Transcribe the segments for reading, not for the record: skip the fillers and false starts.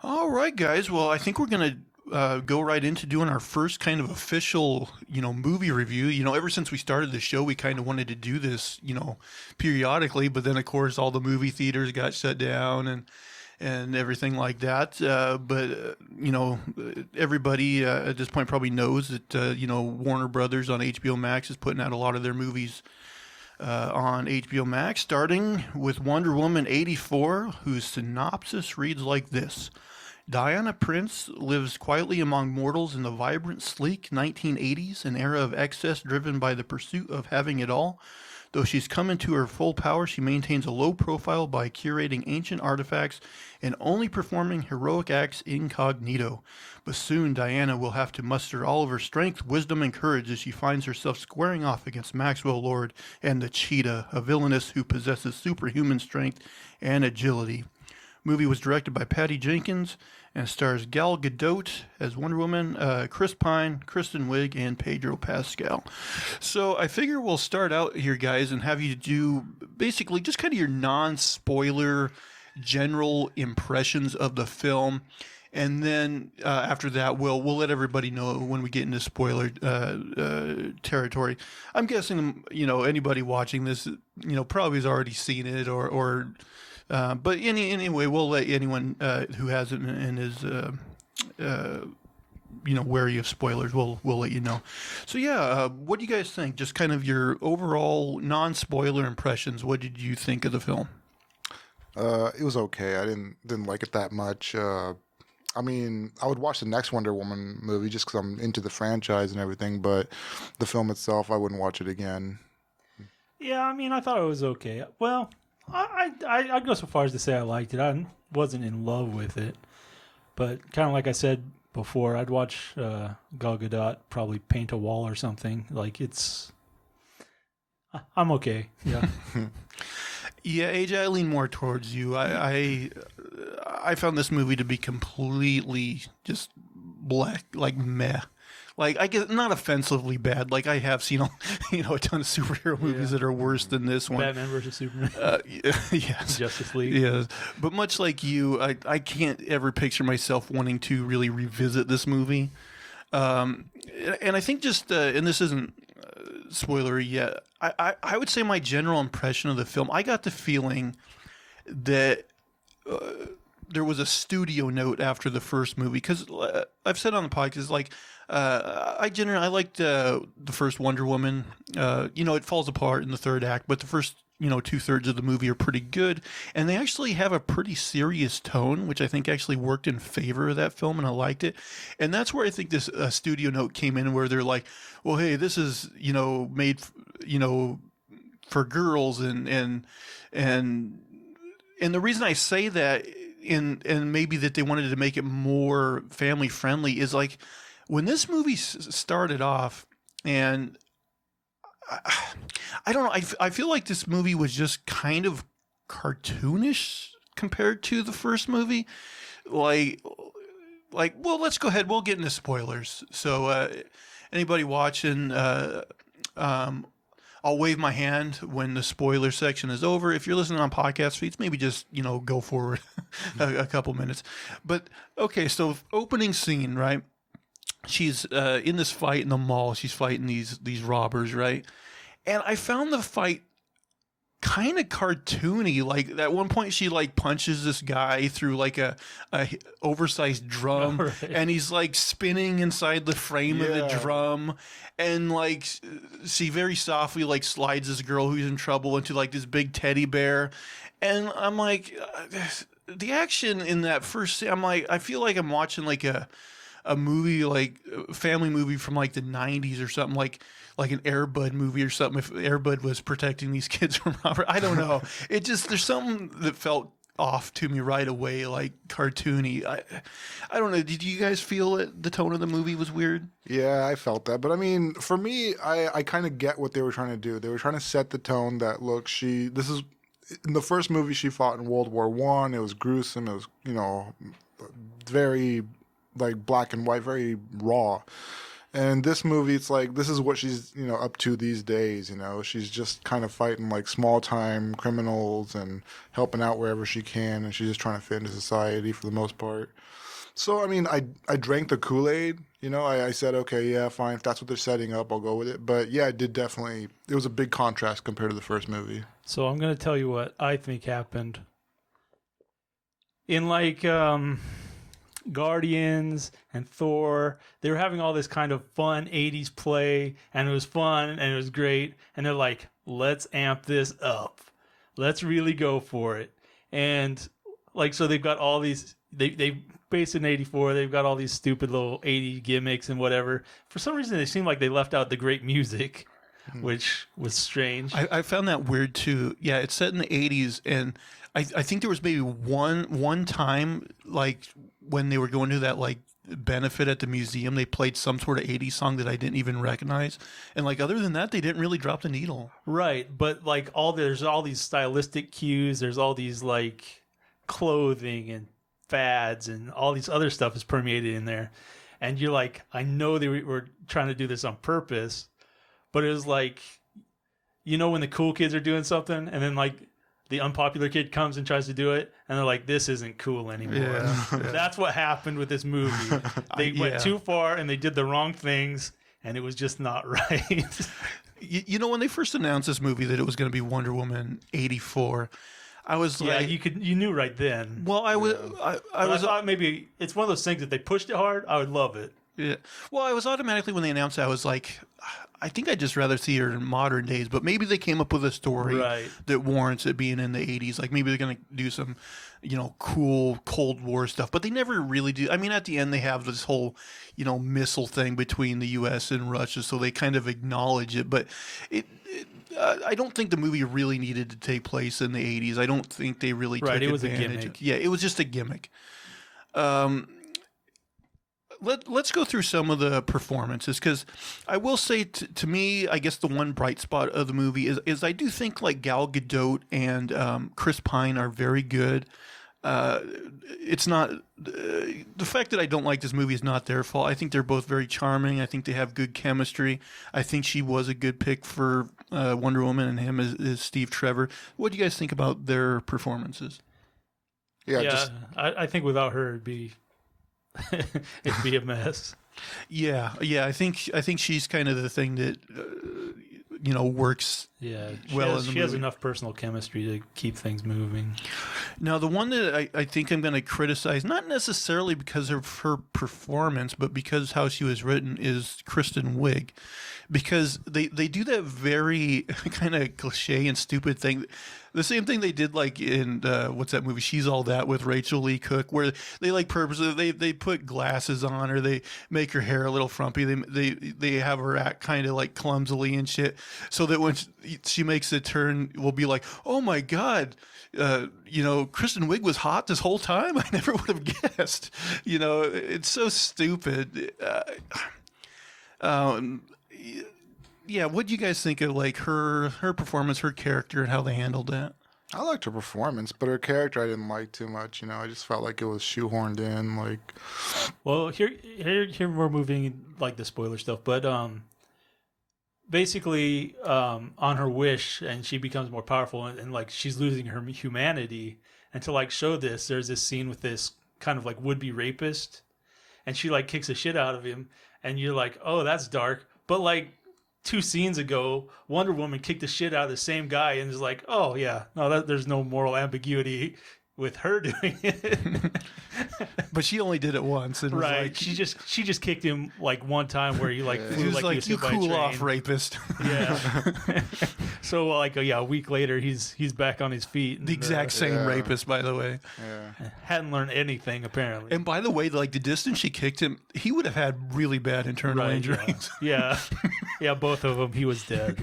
All right, guys. Well, I think we're going to go right into doing our first kind of official, movie review. Ever since we started the show, we kind of wanted to do this, periodically. But then, of course, all the movie theaters got shut down and everything like that. Everybody at this point probably knows that Warner Brothers on HBO Max is putting out a lot of their movies on HBO Max, starting with Wonder Woman 84, whose synopsis reads like this. Diana Prince lives quietly among mortals in the vibrant, sleek 1980s, an era of excess driven by the pursuit of having it all. Though she's come into her full power, she maintains a low profile by curating ancient artifacts and only performing heroic acts incognito. But soon Diana will have to muster all of her strength, wisdom, and courage as she finds herself squaring off against Maxwell Lord and the Cheetah, a villainess who possesses superhuman strength and agility. Movie was directed by Patty Jenkins and stars Gal Gadot as Wonder Woman, Chris Pine, Kristen Wiig, and Pedro Pascal. So I figure we'll start out here, guys, and have you do basically just kind of your non-spoiler general impressions of the film. And then after that, we'll let everybody know when we get into spoiler territory. I'm guessing anybody watching this probably has already seen it or but anyway, we'll let anyone who hasn't and is wary of spoilers. We'll let you know. So yeah, what do you guys think? Just kind of your overall non-spoiler impressions. What did you think of the film? It was okay. I didn't like it that much. I mean, I would watch the next Wonder Woman movie just because I'm into the franchise and everything. But the film itself, I wouldn't watch it again. Yeah, I mean, I thought it was okay. Well, I'd go so far as to say I liked it. I wasn't in love with it, but kind of like I said before, I'd watch Gal Gadot probably paint a wall or something. I'm okay. Yeah. Yeah, AJ, I lean more towards you. I found this movie to be completely just black, like meh. Like, I get not offensively bad. Like, I have seen a ton of superhero movies that are worse than this one. Batman versus Superman. Yes. Justice League. Yes. But much like you, I can't ever picture myself wanting to really revisit this movie. And I think just, and this isn't spoilery yet, I would say my general impression of the film, I got the feeling that there was a studio note after the first movie, because I've said on the podcast, like, I liked the first Wonder Woman. It falls apart in the third act, but the first 2/3 of the movie are pretty good, and they actually have a pretty serious tone, which I think actually worked in favor of that film, and I liked it. And that's where I think this studio note came in, where they're like, well, hey, this is made for girls, and the reason I say that, and maybe that they wanted to make it more family friendly, is like when this movie started off, and I don't know, I feel like this movie was just kind of cartoonish compared to the first movie. Like, well, let's go ahead. We'll get into spoilers. So, anybody watching, I'll wave my hand when the spoiler section is over. If you're listening on podcast feeds, maybe just, go forward a couple minutes. But, okay, so opening scene, right? She's in this fight in the mall. She's fighting these robbers, right? And I found the fight kind of cartoony. Like, at one point she like punches this guy through like a oversized drum, right, and he's like spinning inside the frame of the drum, and like she very softly like slides this girl who's in trouble into like this big teddy bear. And I'm like, the action in that first scene, I'm like, I feel like I'm watching like a movie, like a family movie from like the 90s or something, like an Air Bud movie or something, if Air Bud was protecting these kids from robbery. I don't know. It just, there's something that felt off to me right away, like cartoony. I don't know. Did you guys feel it? The tone of the movie was weird? Yeah, I felt that. But I mean, for me, I kind of get what they were trying to do. They were trying to set the tone that, look, this is, in the first movie she fought in World War I. It was gruesome. It was, very like black and white, very raw. And this movie, it's like this is what she's up to these days. She's just kind of fighting like small time criminals and helping out wherever she can, and she's just trying to fit into society for the most part. So I mean, I drank the Kool-Aid. I said, okay, yeah, fine. If that's what they're setting up, I'll go with it. But yeah, it was a big contrast compared to the first movie. So I'm going to tell you what I think happened. In like Guardians and Thor, they were having all this kind of fun 80s play, and it was fun and it was great. And they're like, let's amp this up. Let's really go for it. And like, so they've got all these, they based in 84, they've got all these stupid little 80 gimmicks and whatever. For some reason, they seem like they left out the great music, which was strange. I found that weird too. Yeah, it's set in the 80s, and I think there was maybe one time, like when they were going to that like benefit at the museum, they played some sort of 80s song that I didn't even recognize. And like other than that, they didn't really drop the needle. Right, but like there's all these stylistic cues, there's all these like clothing and fads and all these other stuff is permeated in there. And you're like, I know they were trying to do this on purpose, but it was like, when the cool kids are doing something and then like the unpopular kid comes and tries to do it, and they're like, this isn't cool anymore. Yeah. That's what happened with this movie. They went too far and they did the wrong things, and it was just not right. When they first announced this movie that it was going to be Wonder Woman 84, I was like, you knew right then. Well, I thought maybe it's one of those things that they pushed it hard, I would love it. Yeah. Well, I was automatically, when they announced it, I was like, I think I'd just rather see her in modern days, but maybe they came up with a story that warrants it being in the 80s. Like maybe they're going to do some, cool Cold War stuff, but they never really do. I mean, at the end, they have this whole, missile thing between the U.S. and Russia, so they kind of acknowledge it, but I don't think the movie really needed to take place in the 80s. I don't think they really took advantage. It was a gimmick. Yeah, it was just a gimmick. Let's go through some of the performances, because I will say to me, I guess the one bright spot of the movie is I do think like Gal Gadot and Chris Pine are very good. It's not the fact that I don't like this movie is not their fault. I think they're both very charming. I think they have good chemistry. I think she was a good pick for Wonder Woman, and him is Steve Trevor. What do you guys think about their performances? Yeah, I think without her, it'd be a mess. Yeah. I think she's kind of the thing that works. Yeah, she has enough personal chemistry to keep things moving. Now, the one that I think I'm going to criticize, not necessarily because of her performance, but because how she was written, is Kristen Wiig. Because they do that very kind of cliche and stupid thing. The same thing they did like in, what's that movie, She's All That, with Rachel Lee Cook, where they like purposely, they put glasses on her, they make her hair a little frumpy, they have her act kind of like clumsily and shit, so that when she makes a turn, we'll be like, oh my God, Kristen Wiig was hot this whole time? I never would have guessed. It's so stupid. Yeah, what do you guys think of like her performance, her character, and how they handled that? I liked her performance, but her character I didn't like too much. I just felt like it was shoehorned in. Like, well, here we're moving like the spoiler stuff, but basically on her wish, and she becomes more powerful, and like she's losing her humanity. And to like show this, there's this scene with this kind of like would-be rapist, and she like kicks the shit out of him, and you're like, oh, that's dark, but like 2 scenes ago, Wonder Woman kicked the shit out of the same guy, and is like, oh yeah, no, there's no moral ambiguity with her doing it. But she only did it once, and right? Like, she just kicked him like one time where he like flew he was like, like, he you was hit by a cool train. off, rapist. Yeah. So like a week later, he's back on his feet. And, The exact same rapist, by the way. yeah. hadn't learned anything apparently. And by the way, like the distance she kicked him, he would have had really bad internal Right, injuries. Yeah. Yeah, both of them. He was dead.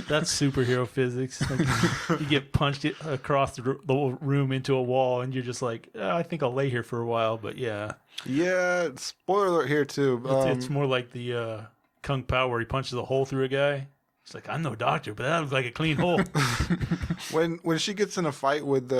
That's superhero physics. Like you get punched across the room into a wall, and you're just like, I think I'll lay here for a while. But yeah, Yeah, spoiler alert here too. it's more like the Kung Pao where he punches a hole through a guy. It's like, I'm no doctor, but that looks like a clean hole. When she gets in a fight with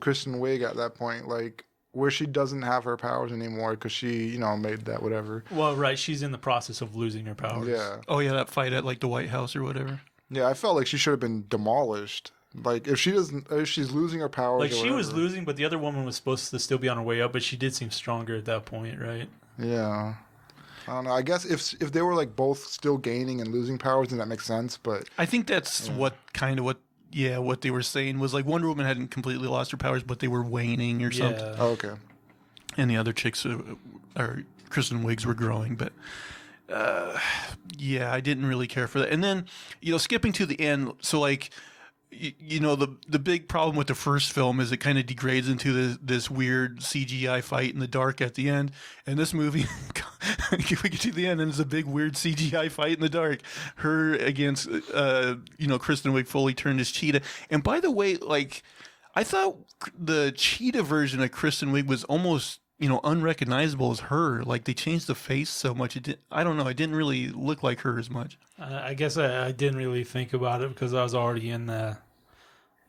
Kristen Wiig at that point, like where she doesn't have her powers anymore because she, made that whatever. Well, right, she's in the process of losing her powers. Yeah. Oh yeah, that fight at like the White House or whatever. Yeah, I felt like she should have been demolished. Like if she's losing her powers. Like or she was whatever. losing, but the other woman was supposed to still be on her way up, but she did seem stronger at that point, right? Yeah. I don't know. I guess if they were like both still gaining and losing powers, then that makes sense. But I think that's what they were saying was like Wonder Woman hadn't completely lost her powers, but they were waning or something. Yeah. oh, okay. And the other chicks, or Kristen Wiig's, were growing. But yeah, I didn't really care for that. And then, skipping to the end, so like, the big problem with the first film is it kind of degrades into this weird CGI fight in the dark at the end. And this movie, we get to the end and it's a big weird CGI fight in the dark. Her against, Kristen Wiig fully turned as Cheetah. And by the way, like, I thought the Cheetah version of Kristen Wiig was almost, unrecognizable as her. Like they changed the face so much. I don't know. It didn't really look like her as much. I guess I didn't really think about it because I was already in the,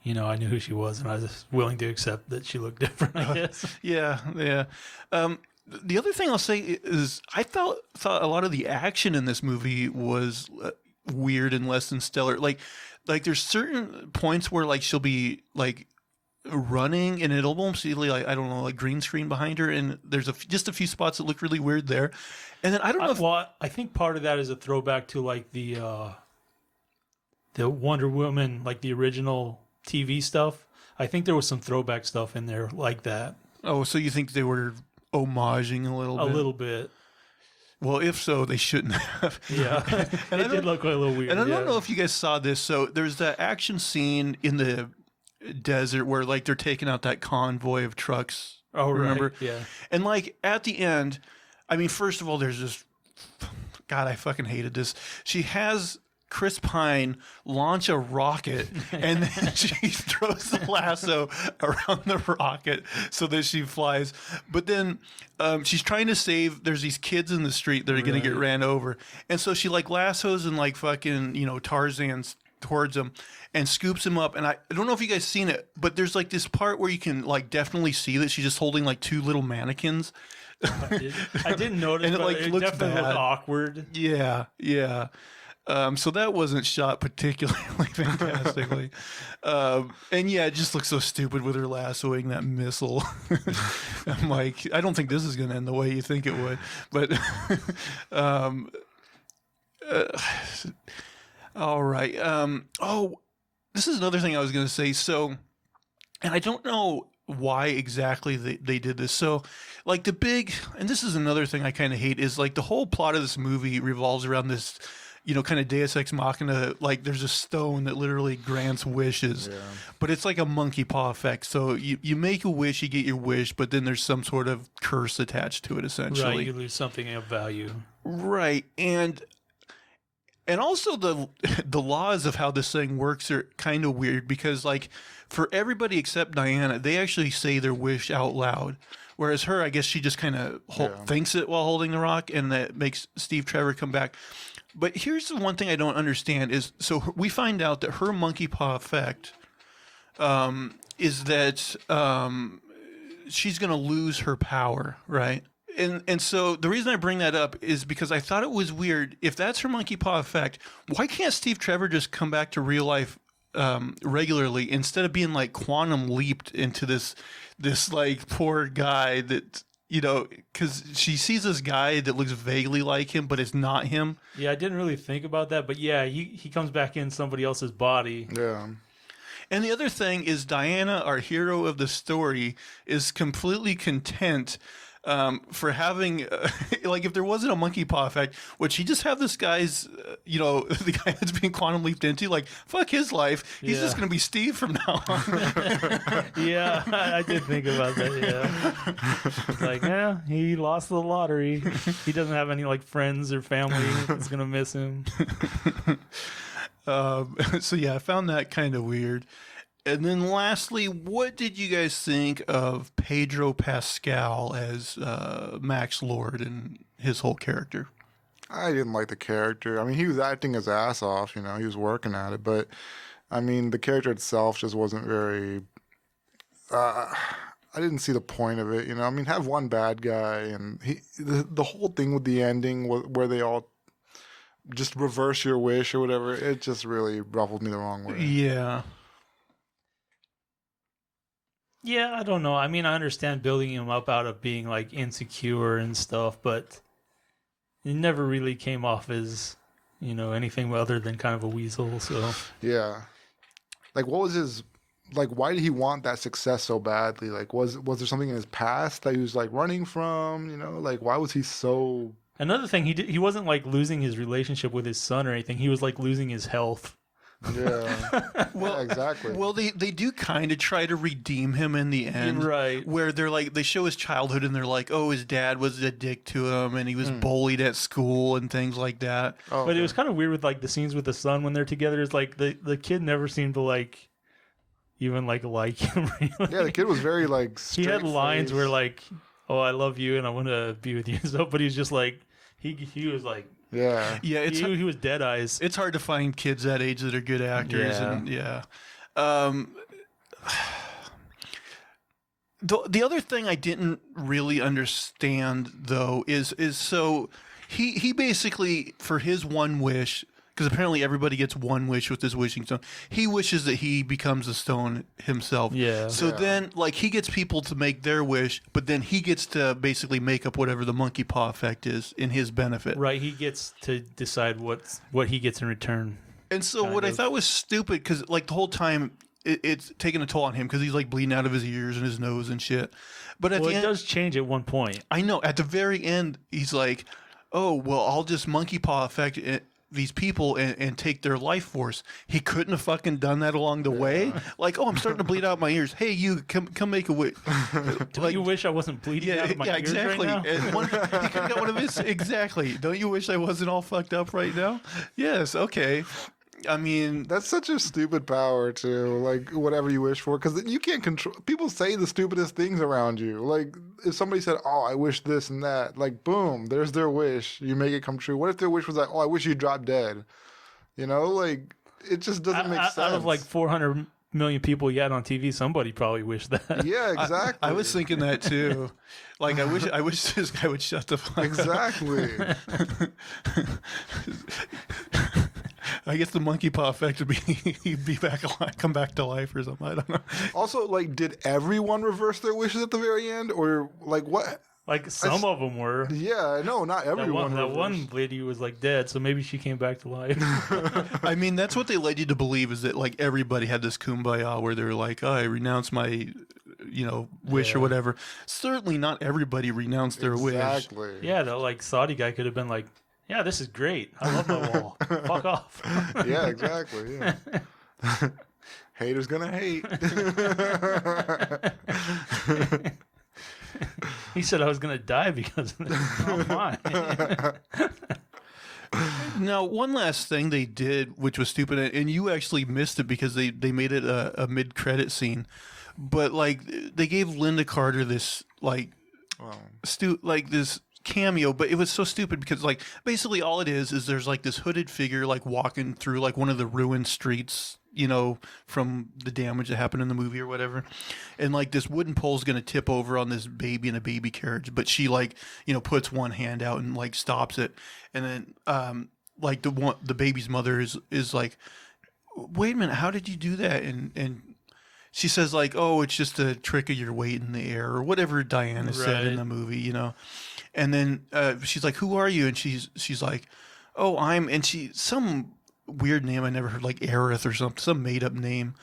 I knew who she was and I was willing to accept that she looked different, I guess. Yeah. The other thing I'll say is I thought a lot of the action in this movie was weird and less than stellar. Like there's certain points where like she'll be like running and it'll almost be like, I don't know, like green screen behind her, and there's just a few spots that look really weird there. And then I don't know I think part of that is a throwback to like the Wonder Woman, like the original TV stuff. I think there was some throwback stuff in there like that. Oh, so you think they were homaging a little bit? A little bit. Well, if so, they shouldn't have. Yeah. And It did look a little weird. And I don't yeah. know if you guys saw this. So there's that action scene in the desert where like they're taking out that convoy of trucks. Oh, remember? right. Yeah. And like at the end, I mean, first of all, there's this. God, I fucking hated this. She has Chris Pine launch a rocket, and then she throws the lasso around the rocket so that she flies. But then she's trying to save. There's these kids in the street that are going to get ran over, and so she like lassos and like fucking Tarzan's towards him and scoops him up. And I don't know if you guys seen it, but there's like this part where you can like definitely see that she's just holding like two little mannequins. I didn't notice, And it, but like, it looks definitely bad. looked awkward. Yeah. So that wasn't shot particularly fantastically. And yeah, it just looks so stupid with her lassoing that missile. I'm like, I don't think this is going to end the way you think it would. But all right. This is another thing I was going to say. So, and I don't know why exactly they did this. So, like and this is another thing I kind of hate, is like the whole plot of this movie revolves around this, kind of Deus Ex Machina. Like there's a stone that literally grants wishes, but it's like a monkey paw effect. So you make a wish, you get your wish, but then there's some sort of curse attached to it, essentially. Right, you lose something of value. Right, and also the laws of how this thing works are kind of weird, because like for everybody except Diana, they actually say their wish out loud. Whereas her, I guess she just kind of thinks it while holding the rock, and that makes Steve Trevor come back. But here's the one thing I don't understand is, so we find out that her monkey paw effect is that she's going to lose her power, right? And so the reason I bring that up is because I thought it was weird. If that's her monkey paw effect, why can't Steve Trevor just come back to real life regularly, instead of being like quantum leaped into this like poor guy that, because she sees this guy that looks vaguely like him, but it's not him. Yeah, I didn't really think about that, but yeah, he comes back in somebody else's body. Yeah. And the other thing is, Diana, our hero of the story, is completely content for having, like, if there wasn't a monkey paw effect, would she just have this guy's, the guy that's being quantum leaped into, like, fuck his life. He's just going to be Steve from now on. Yeah, I did think about that, yeah. Like, yeah, he lost the lottery. He doesn't have any, like, friends or family that's going to miss him. So, yeah, I found that kind of weird. And then lastly, what did you guys think of Pedro Pascal as Max Lord and his whole character? I didn't like the character. I mean, he was acting his ass off, he was working at it. But, I mean, the character itself just wasn't very... I didn't see the point of it. You know, I mean, have one bad guy, and the whole thing with the ending where they all just reverse your wish or whatever. It just really ruffled me the wrong way. Yeah. Yeah, I don't know. I mean, I understand building him up out of being like insecure and stuff, but it never really came off as, you know, anything other than kind of a weasel. So Yeah. Like, what was his? Like, why did he want that success so badly? Like, was there something in his past that he was like running from? You know, like, why was he so? another thing, he wasn't like losing his relationship with his son or anything. He was like losing his health. Yeah. Well, Yeah, exactly. Well, they do kind of try to redeem him in the end, Right. Where they're like, they show his childhood and they're like, oh, his dad was a dick to him and he was bullied at school and things like that. Oh, But it okay. was kind of weird with like the scenes with the son when they're together. It's like the kid never seemed to like even like him. Really. Yeah, the kid was very like. He had lines straight-faced. where like, "Oh, I love you and I want to be with you," and stuff. But he's just like he was like Yeah. Yeah, he was dead eyes. it's hard to find kids that age that are good actors. Yeah. And yeah. The other thing I didn't really understand though is so he basically, for his one wish, because apparently everybody gets one wish with this wishing stone, he wishes that he becomes a stone himself. Yeah. So Yeah. then, like, he gets people to make their wish, but then he gets to basically make up whatever the monkey paw effect is in his benefit. Right, he gets to decide what he gets in return. And so what I thought was stupid, because like the whole time it's taking a toll on him because he's like bleeding out of his ears and his nose and shit. But at Well, the it end, does change at one point. I know at the very end he's like, "Oh well, I'll just monkey paw affect these people and take their life force." He couldn't have fucking done that along the way. Like, "Oh, I'm starting to bleed out my ears. Hey, you come make a wish." Don't you wish I wasn't bleeding out of my ears exactly. right now? And he could have got one of his exactly. Don't you wish I wasn't all fucked up right now? Yes. Okay. I mean, That's such a stupid power too. Like whatever you wish for, because you can't control. People say the stupidest things around you. Like if somebody said, "Oh, I wish this and that," like boom, there's their wish. You make it come true. What if their wish was like, "Oh, I wish you dropped dead"? You know, like it just doesn't make sense. Out of like 400 million people you had on TV, somebody probably wished that. yeah, exactly. I was thinking that too. Like I wish this guy would shut the fuck up. exactly. I guess the monkey paw effect would be he'd be back alive, come back to life or something. I don't know. Also, like, did everyone reverse their wishes at the very end, or like what? Like some of them were. Yeah, no, not everyone. That one reversed. lady was like dead, so maybe she came back to life. I mean, that's what they led you to believe, is that like everybody had this kumbaya where they were like, "Oh, I renounce my, wish or whatever." Certainly, not everybody renounced their wish. Exactly. Yeah, the like Saudi guy could have been like, "Yeah, this is great. I love my wall. Fuck off." Yeah, exactly. Yeah. Haters gonna hate. He said I was gonna die because of this. Oh my. Now, one last thing they did, which was stupid, and you actually missed it because they made it a mid-credit scene, but like they gave Linda Carter this like this cameo, but it was so stupid because like basically all it is there's like this hooded figure like walking through like one of the ruined streets, from the damage that happened in the movie or whatever, and like this wooden pole's gonna tip over on this baby in a baby carriage, but she like puts one hand out and like stops it, and then like the baby's mother is like, "Wait a minute, how did you do that?" and she says like, "Oh, it's just a trick of your weight in the air," or whatever Diana said in Right. the movie, And then she's like, "Who are you?" And she's like, "Oh, and she some weird name I never heard, like Aerith or something, some made up name.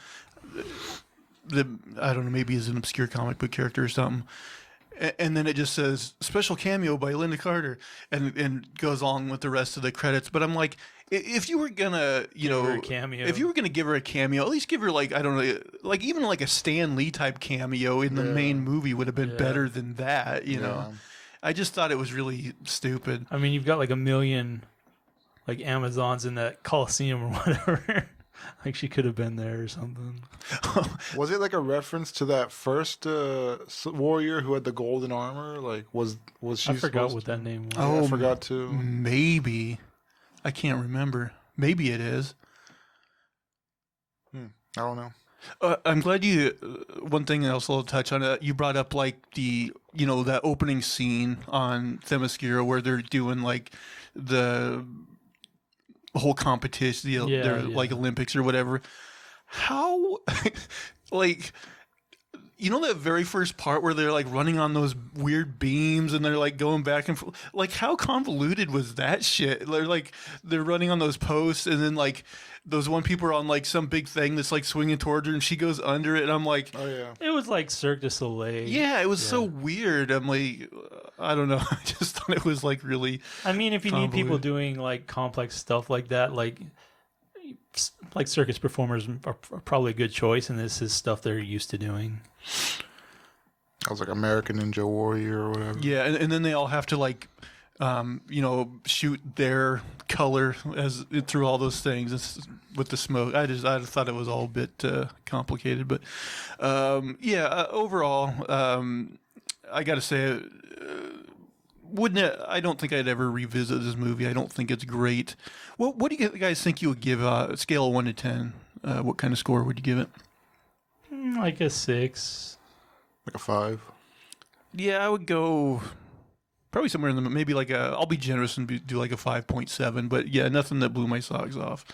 That I don't know, maybe is an obscure comic book character or something." And then it just says special cameo by Linda Carter, and goes along with the rest of the credits. But I'm like, if you were gonna, her a cameo. if you were gonna give her a cameo, at least give her like, I don't know, like even like a Stan Lee type cameo in the main movie would have been better than that. Yeah. I just thought it was really stupid. I mean, you've got like a million like Amazons in that Coliseum or whatever. Like she could have been there or something. Was it like a reference to that first warrior who had the golden armor? Like, was she? I forgot supposed what that name was. to- I forgot to. Maybe. I can't remember. Maybe it is. I don't know. I'm glad you. One thing else I'll touch on. You brought up like that opening scene on Themyscira where they're doing like the whole competition, their like Olympics or whatever. How, like, that very first part where they're like running on those weird beams and they're like going back and forth. Like, how convoluted was that shit? They're running on those posts and then like those one people are on like some big thing that's like swinging towards her and she goes under it. And I'm like, Oh yeah. It was like Cirque du Soleil. yeah, it was so weird. I'm like, I don't know. I just thought it was like really. I mean, if you need people convoluted. doing like complex stuff like that, like circus performers are probably a good choice, and this is stuff they're used to doing. I was like American Ninja Warrior or whatever. Yeah, and then they all have to like, shoot their color through all those things with the smoke. I thought it was all a bit complicated, but overall, I got to say, I don't think I'd ever revisit this movie. I don't think it's great. What do you guys think you would give a scale of 1 to 10? What kind of score would you give it? Like a 6. Like a 5. Yeah, I would go probably somewhere in the maybe like I'll be generous and do like a 5.7. But yeah, nothing that blew my socks off.